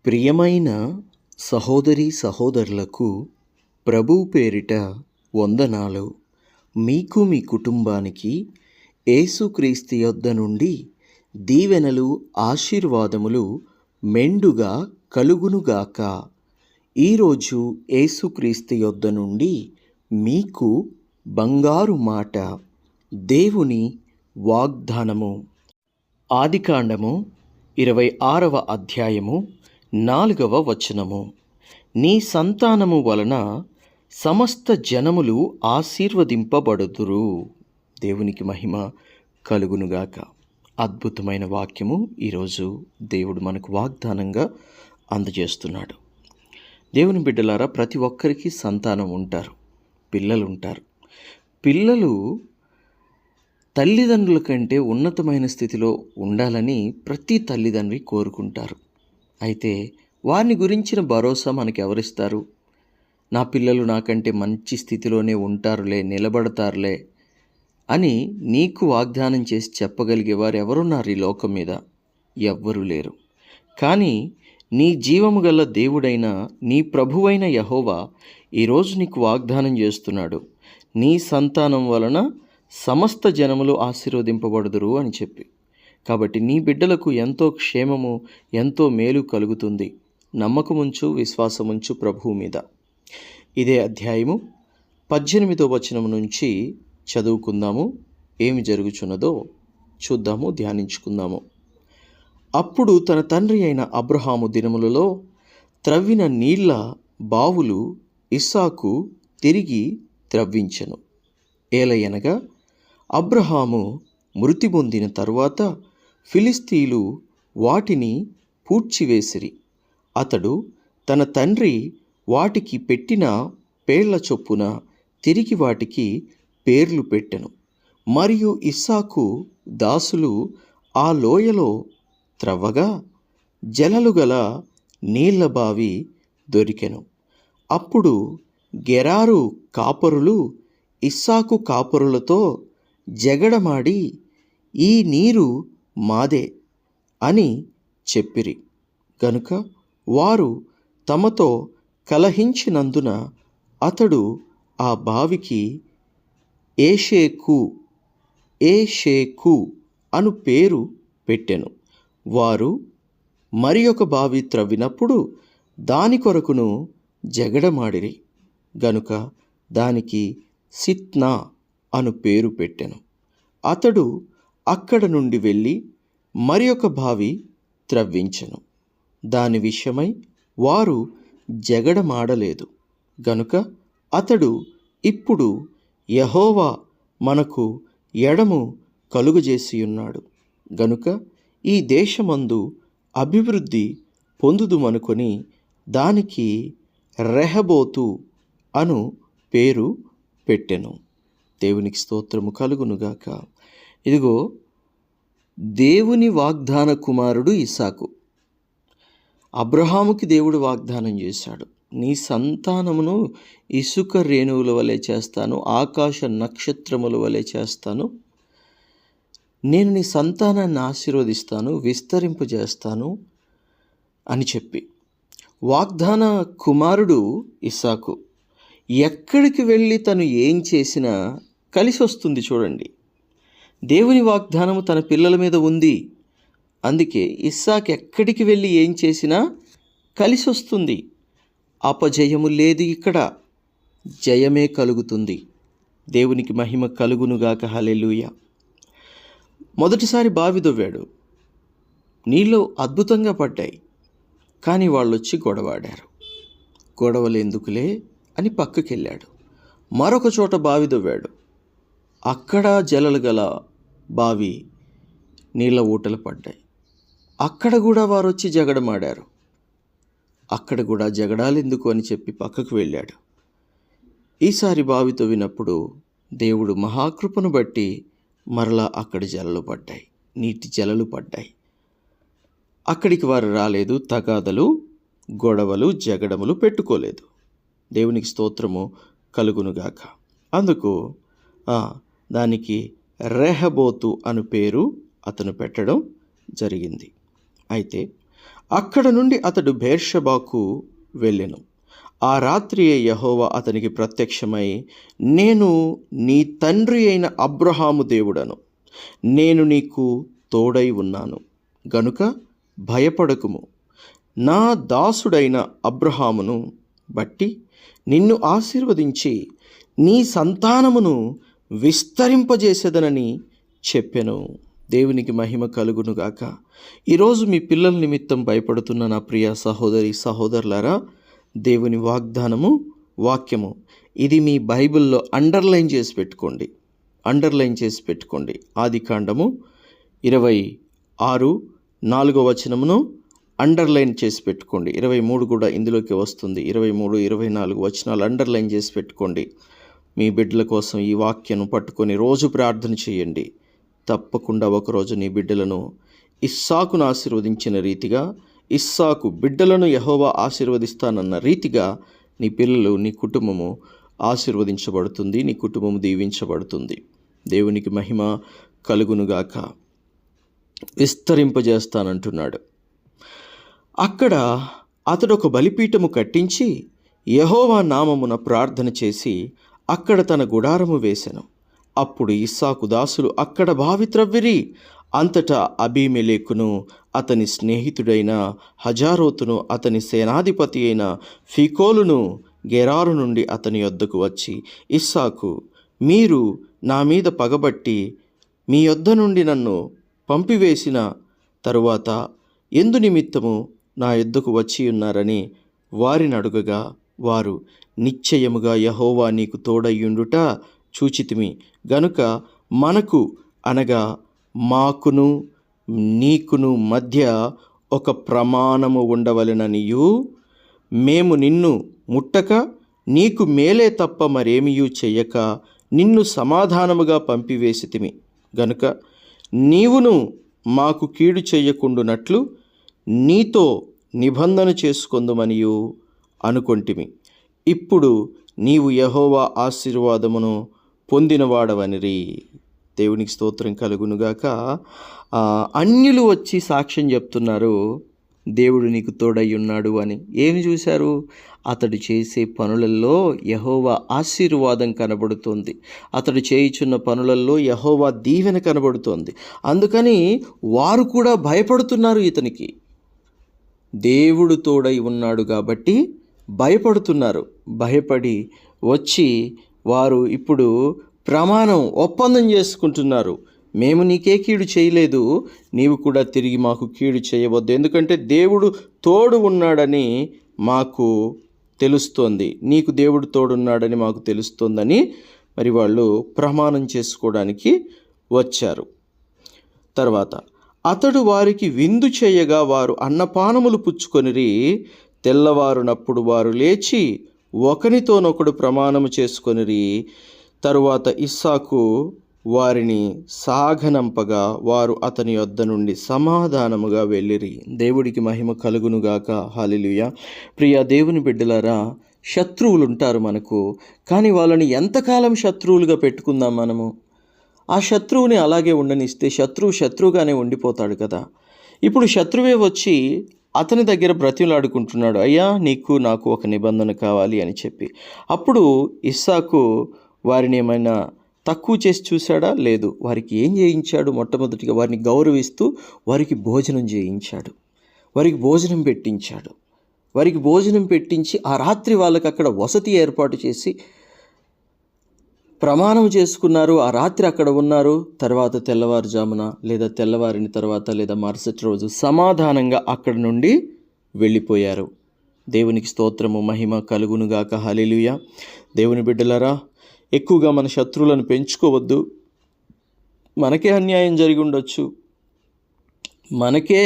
ప్రియమైన సహోదరీ సహోదరులకు ప్రభువు పేరిట వందనాలు. మీకు మీ కుటుంబానికి యేసుక్రీస్తు యొద్ద నుండి దీవెనలు ఆశీర్వాదములు మెండుగా కలుగునుగాక. ఈరోజు యేసుక్రీస్తు యొద్ద నుండి మీకు బంగారు మాట, దేవుని వాగ్దానము. ఆదికాండము 26వ అధ్యాయము 4వ వచనము. నీ సంతానము వలన సమస్త జనములు ఆశీర్వదింపబడుదురు. దేవునికి మహిమ కలుగునుగాక. అద్భుతమైన వాక్యము ఈరోజు దేవుడు మనకు వాగ్దానంగా అందజేస్తున్నాడు. దేవుని బిడ్డలారా, ప్రతి ఒక్కరికి సంతానం ఉంటారు, పిల్లలు ఉంటారు. పిల్లలు తల్లిదండ్రుల కంటే ఉన్నతమైన స్థితిలో ఉండాలని ప్రతి తల్లిదండ్రి కోరుకుంటారు. అయితే వారిని గురించిన భరోసా మనకు ఎవరిస్తారు? నా పిల్లలు నాకంటే మంచి స్థితిలోనే ఉంటారులే, నిలబడతారులే అని నీకు వాగ్దానం చేసి చెప్పగలిగేవారు ఎవరున్నారు ఈ లోకం మీద? ఎవ్వరూ లేరు. కానీ నీ జీవము గల దేవుడైన నీ ప్రభువైన యెహోవా ఈరోజు నీకు వాగ్దానం చేస్తున్నాడు, నీ సంతానం వలన సమస్త జనములు ఆశీర్వదింపబడుదురు అని చెప్పి. కాబట్టి నీ బిడ్డలకు ఎంతో క్షేమము, ఎంతో మేలు కలుగుతుంది. నమ్మకముంచు, విశ్వాసముంచు ప్రభువు మీద. ఇదే అధ్యాయము 18వ వచనం నుంచి చదువుకుందాము. ఏమి జరుగుచున్నదో చూద్దాము, ధ్యానించుకుందాము. అప్పుడు తన తండ్రి అయిన అబ్రహాము దినములలో త్రవ్విన నీళ్ల బావులు ఇస్సాకు తిరిగి త్రవ్వించెను. ఏలయనగా అబ్రహాము మృతి పొందిన తరువాత ఫిలిస్తీయులు వాటిని పూడ్చివేసిరి. అతడు తన తండ్రి వాటికి పెట్టిన పేర్ల చొప్పున తిరిగి వాటికి పేర్లు పెట్టెను. మరియు ఇస్సాకు దాసులు ఆ లోయలో త్రవ్వగా జలలు గల నీళ్ల బావి దొరికెను. అప్పుడు గెరారు కాపరులు ఇస్సాకు కాపరులతో జగడమాడి, ఈ నీరు మాదే అని చెప్పిరి. గనుక వారు తమతో కలహించినందున అతడు ఆ బావికి ఏషేకు అను పేరు పెట్టెను. వారు మరి ఒక బావి త్రవ్వినప్పుడు దాని కొరకును జగడమాడిరి. గనుక దానికి సిత్నా అను పేరు పెట్టెను. అతడు అక్కడ నుండి వెళ్ళి మరి ఒక బావి త్రవ్వించెను. దాని విషయమై వారు జగడమాడలేదు. గనుక అతడు ఇప్పుడు యెహోవా మనకు ఎడము కలుగజేసియున్నాడు గనుక ఈ దేశమందు అభివృద్ధి పొందుదుమనుకొని దానికి రెహబోతు అను పేరు పెట్టెను. దేవునికి స్తోత్రము కలుగునుగాక. ఇదిగో, దేవుని వాగ్దాన కుమారుడు ఇస్సాకు. అబ్రహాముకి దేవుడు వాగ్దానం చేశాడు, నీ సంతానమును ఇసుక రేణువుల వలె చేస్తాను, ఆకాశ నక్షత్రముల వలె చేస్తాను, నేను నీ సంతానాన్ని ఆశీర్వదిస్తాను, విస్తరింపజేస్తాను అని చెప్పి. వాగ్దాన కుమారుడు ఇస్సాకు ఎక్కడికి వెళ్ళి తను ఏం చేసినా కలిసి వస్తుంది. చూడండి, దేవుని వాగ్దానము తన పిల్లల మీద ఉంది. అందుకే ఇస్సాకు ఎక్కడికి వెళ్ళి ఏం చేసినా కలిసి వస్తుంది. అపజయము లేదు, ఇక్కడ జయమే కలుగుతుంది. దేవునికి మహిమ కలుగునుగాక. హల్లెలూయా. మొదటిసారి బావి దొవ్వాడు, నీళ్ళు అద్భుతంగా పడ్డాయి. కానీ వాళ్ళు వచ్చి గొడవాడారు. గొడవలు ఎందుకులే అని పక్కకెళ్ళాడు. మరొక చోట బావి దొవ్వాడు. అక్కడ జలలు గల బావి నీళ్ళ ఊటలు పడ్డాయి. అక్కడ కూడా వారు వచ్చి జగడమాడారు. అక్కడ కూడా జగడాలు ఎందుకు అని చెప్పి పక్కకు వెళ్ళాడు. ఈసారి బావి తవ్వినప్పుడు దేవుడు మహాకృపను బట్టి మరలా అక్కడ జలలు పడ్డాయి, నీటి జలలు పడ్డాయి. అక్కడికి వారు రాలేదు, తగాదలు, గొడవలు, జగడములు పెట్టుకోలేదు. దేవునికి స్తోత్రము కలుగునుగాక. అందుకు దానికి రెహబోతు అను పేరు అతను పెట్టడం జరిగింది. అయితే అక్కడ నుండి అతడు బెర్షెబాకు వెళ్ళెను. ఆ రాత్రియే యెహోవా అతనికి ప్రత్యక్షమై, నేను నీ తండ్రి అయిన అబ్రహాము దేవుడను, నేను నీకు తోడై ఉన్నాను గనుక భయపడకుము. నా దాసుడైన అబ్రహామును బట్టి నిన్ను ఆశీర్వదించి నీ సంతానమును విస్తరింపజేసేదనని చెప్పెను. దేవునికి మహిమ కలుగునుగాక. ఈరోజు మీ పిల్లల నిమిత్తం భయపడుతున్న నా ప్రియ సహోదరి సహోదరులారా, దేవుని వాక్యము ఇది మీ బైబిల్లో అండర్లైన్ చేసి పెట్టుకోండి. ఆదికాండము 26:4 అండర్లైన్ చేసి పెట్టుకోండి. 23 కూడా ఇందులోకి వస్తుంది. 23, 24 వచనాలు అండర్లైన్ చేసి పెట్టుకోండి. మీ బిడ్డల కోసం ఈ వాక్యను పట్టుకొని రోజు ప్రార్థన చేయండి. తప్పకుండా ఒకరోజు నీ బిడ్డలను ఇస్సాకును ఆశీర్వదించిన రీతిగా, ఇస్సాకు బిడ్డలను యెహోవా ఆశీర్వదిస్తానన్న రీతిగా నీ పిల్లలు, నీ కుటుంబము ఆశీర్వదించబడుతుంది, నీ కుటుంబము దీవించబడుతుంది. దేవునికి మహిమ కలుగునుగాక. విస్తరింపజేస్తానంటున్నాడు. అక్కడ అతడు ఒక బలిపీఠము కట్టించి యెహోవా నామమున ప్రార్థన చేసి అక్కడ తన గుడారము వేసెను. అప్పుడు ఇస్సాకు దాసులు అక్కడ బావి త్రవ్విరి. అంతటా అబీమెలెకును అతని స్నేహితుడైన హజారోతును అతని సేనాధిపతి అయిన ఫీకోలును గెరారు నుండి అతని యొద్దకు వచ్చి, ఇస్సాకు, మీరు నా మీద పగబట్టి మీ యొద్ద నుండి నన్ను పంపివేసిన తరువాత ఎందు నిమిత్తము నా యొద్దకు వచ్చి ఉన్నారని వారిని అడుగగా, వారు, నిశ్చయముగా యెహోవా నీకు తోడయ్యుండుట చూచితిమి గనుక మనకు అనగా మాకును నీకును మధ్య ఒక ప్రమాణము ఉండవలెననియు, మేము నిన్ను ముట్టక నీకు మేలే తప్ప మరేమియూ చెయ్యక నిన్ను సమాధానముగా పంపివేసితిమి గనుక నీవును మాకు కీడు చెయ్యకుండునట్లు నీతో నిబంధన చేసుకొందుమనియు అనుకొంటిమి. ఇప్పుడు నీవు యెహోవా ఆశీర్వాదమును పొందినవాడవనిరి. దేవునికి స్తోత్రం కలుగునుగాక. అన్యులు వచ్చి సాక్ష్యం చెప్తున్నారు, దేవుడు నీకు తోడై ఉన్నాడు అని. ఏమి చూశారు? అతడు చేసే పనులలో యెహోవా ఆశీర్వాదం కనబడుతోంది. అతడు చేయుచున్న పనులలో యెహోవా దీవెన కనబడుతోంది. అందుకని వారు కూడా భయపడుతున్నారు. ఇతనికి దేవుడు తోడై ఉన్నాడు కాబట్టి భయపడుతున్నారు. భయపడి వచ్చి వారు ఇప్పుడు ఒప్పందం చేసుకుంటున్నారు. మేము నీకే కీడు చేయలేదు, నీవు కూడా తిరిగి మాకు కీడు చేయవద్దు, ఎందుకంటే దేవుడు తోడు ఉన్నాడని మాకు తెలుస్తోంది, నీకు దేవుడు తోడున్నాడని మాకు తెలుస్తోందని మరి వాళ్ళు ప్రమాణం చేసుకోవడానికి వచ్చారు. తర్వాత అతడు వారికి విందు చేయగా వారు అన్నపానములు పుచ్చుకొనిరి. తెల్లవారునప్పుడు వారు లేచి ఒకనితోనొకడు ప్రమాణము చేసుకొనిరి. తరువాత ఇస్సాకు వారిని సాగనంపగా వారు అతని యొద్ద నుండి సమాధానముగా వెళ్ళిరి. దేవుడికి మహిమ కలుగునుగాక. హల్లెలూయా. ప్రియ దేవుని బిడ్డలారా, శత్రువులు ఉంటారు మనకు, కానీ వాళ్ళని ఎంతకాలం శత్రువులుగా పెట్టుకుందాం మనము? ఆ శత్రువుని అలాగే ఉండనిస్తే శత్రువుగానే ఉండిపోతాడు కదా. ఇప్పుడు శత్రువే వచ్చి అతని దగ్గర బ్రతిమలాడుకుంటున్నాడు, అయ్యా నీకు నాకు ఒక నిబంధన కావాలి అని చెప్పి. అప్పుడు ఇస్సాకు వారిని ఏమైనా తక్కువ చేసి చూశాడా? లేదు. వారికి ఏం చేయించాడు? మొట్టమొదటిగా వారిని గౌరవిస్తూ వారికి భోజనం చేయించాడు, వారికి భోజనం పెట్టించాడు. వారికి భోజనం పెట్టించి ఆ రాత్రి వాళ్ళకి అక్కడ వసతి ఏర్పాటు చేసి ప్రమాణం చేసుకున్నారు. ఆ రాత్రి అక్కడ ఉన్నారు. తర్వాత తెల్లవారుజామున లేదా తెల్లవారిన తర్వాత లేదా మరుసటి రోజు సమాధానంగా అక్కడి నుండి వెళ్ళిపోయారు. దేవునికి స్తోత్రము, మహిమ కలుగునుగాక. హల్లెలూయా. దేవుని బిడ్డలారా, ఎక్కువగా మన శత్రువులను పెంచుకోవద్దు. మనకే అన్యాయం జరిగి ఉండొచ్చు, మనకే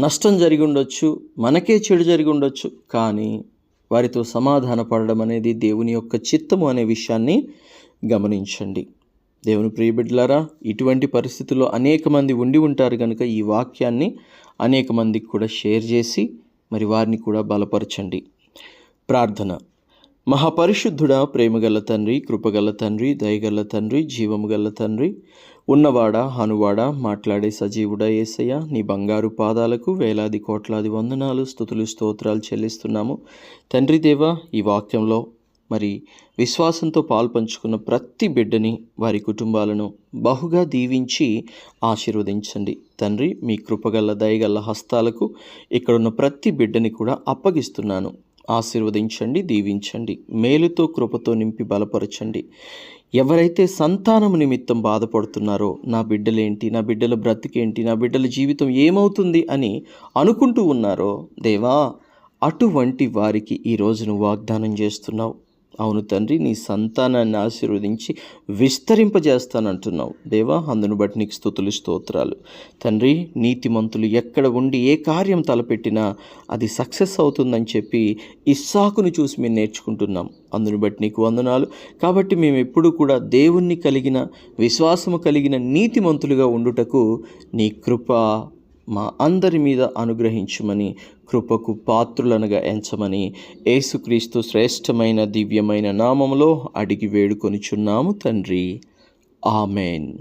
నష్టం జరిగి ఉండొచ్చు, మనకే చెడు జరిగి ఉండొచ్చు, కానీ వారితో సమాధాన పడడం అనేది దేవుని యొక్క చిత్తము అనే విషయాన్ని గమనించండి. దేవుని ప్రియబిడ్డలారా, ఇటువంటి పరిస్థితుల్లో అనేక మంది ఉండి ఉంటారు కనుక ఈ వాక్యాన్ని అనేక మందికి కూడా షేర్ చేసి మరి వారిని కూడా బలపరచండి. ప్రార్థన. మహాపరిశుద్ధుడా, ప్రేమగల తండ్రి, కృపగల తండ్రి, దయగల తండ్రి, జీవము గల తండ్రి, ఉన్నవాడా, హనువాడా, మాట్లాడే సజీవుడా యేసయ్య, నీ బంగారు పాదాలకు వేలాది కోట్లాది వందనాలు, స్తుతులు, స్తోత్రాలు చెల్లిస్తున్నాము. తండ్రి దేవా, ఈ వాక్యంలో మరి విశ్వాసంతో పాల్పంచుకున్న ప్రతి బిడ్డని, వారి కుటుంబాలను బహుగా దీవించి ఆశీర్వదించండి. తండ్రి, మీ కృపగల దయగల హస్తాలకు ఇక్కడున్న ప్రతి బిడ్డని కూడా అప్పగిస్తున్నాను. ఆశీర్వదించండి, దీవించండి, మేలుతో కృపతో నింపి బలపరచండి. ఎవరైతే సంతానము నిమిత్తం బాధపడుతున్నారో, నా బిడ్డలేంటి, నా బిడ్డల బ్రతికేంటి, నా బిడ్డల జీవితం ఏమవుతుంది అని అనుకుంటూ ఉన్నారో, దేవా, అటువంటి వారికి ఈరోజు నువ్వు వాగ్దానం చేస్తున్నావు. అవును తండ్రి, నీ సంతానాన్ని ఆశీర్వదించి విస్తరింపజేస్తానంటున్నావు. దేవా, అందును బట్టి నీకు స్తుతులు, స్తోత్రాలు. తండ్రి, నీతిమంతులు ఎక్కడ ఉండి ఏ కార్యం తలపెట్టినా అది సక్సెస్ అవుతుందని చెప్పి ఇస్సాకును చూసి మేము నేర్చుకుంటున్నాం. అందును బట్టి నీకు వందనాలు. కాబట్టి మేము ఎప్పుడూ కూడా దేవుణ్ణి కలిగిన, విశ్వాసము కలిగిన నీతిమంతులుగా ఉండుటకు నీ కృప మా అందరి మీద అనుగ్రహించమని, కృపకు పాత్రులనగా ఎంచమని యేసుక్రీస్తు శ్రేష్టమైన దివ్యమైన నామములో అడిగి వేడుకొనుచున్నాము తండ్రి. ఆమెన్.